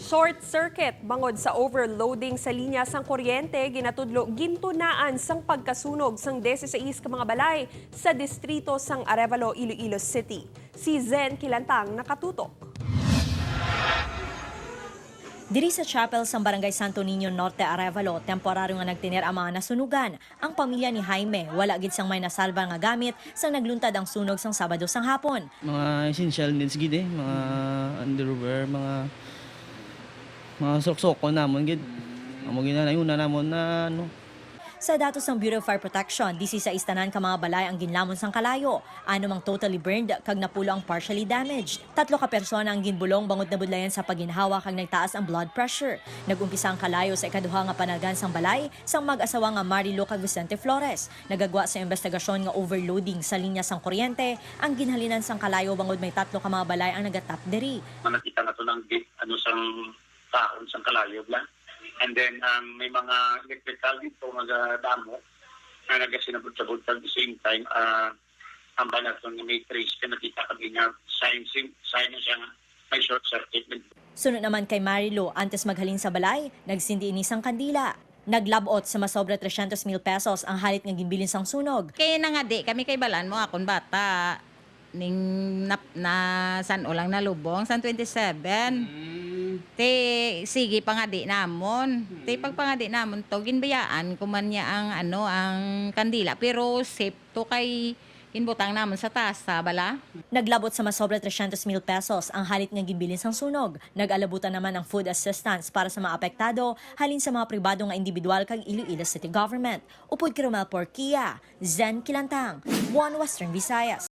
Short circuit bangod sa overloading sa linya sang kuryente ginatudlo gintunaan sang pagkasunog sang 16 ka mga balay sa distrito sang Arevalo, Iloilo City. Si Zen Kilantang nakatutok. Diri sa chapel sa Barangay Santo Niño Norte, Arevalo, temporaryo nga nagtiner ang mga nasunugan. Ang pamilya ni Jaime, wala gid sang may nasalba nga gamit sang nagluntad ang sunog sang Sabado sang hapon. Mga essential needs gid mga underwear, mga sok-soko namon gid. Amo ginanayuna namon na ano. Sa datos ng Bureau of Fire Protection, 16 tanan ka mga balay ang ginlamon sang kalayo. Ano mang totally burned kag napulo ang partially damaged. 3 ka persona ang ginbulong bangod na budlayan sa paginhawa kag nagtaas ang blood pressure. Nagumpisa ang kalayo sa ikaduha nga panagan sang balay sang mag-asawa nga Marilo kag Vicente Flores. Nagagwa sa investigasyon nga overloading sa linya sang kuryente ang ginhalinan sang kalayo bangod may 3 ka mga balay ang nagatap diri. Nakita na to ng sang taon sang kalayo bla. And then may mga electrical dito mga damo na nagasinabot-sabot at the same time ang balaton ng may trace na nakita kami nga sign na siya nga may short circuit. Sunod naman kay Marilo, antes maghalin sa balay, nagsindi ini sang kandila. Naglabot sa masobra 300,000 pesos ang halit nga ginbilin sang sunog. Kaya na nga di, kami kay balan mo akong bata. Ning na san ulang nalubong, san 27. Te sige pa nga di namon. Te pagpangadi namon to ginbayaan kuman niya ang ang kandila pero safe to kay inbutang namon sa taas sa bala. Naglabot sa masobra 300,000 pesos ang halit nga ginbilin sang sunog. Nag-alabutan naman ang food assistance para sa mga apektado halin sa mga pribado nga individual kag Iloilo City Government. Upod kay Romel Porquia, Zen Kilantang, One Western Visayas.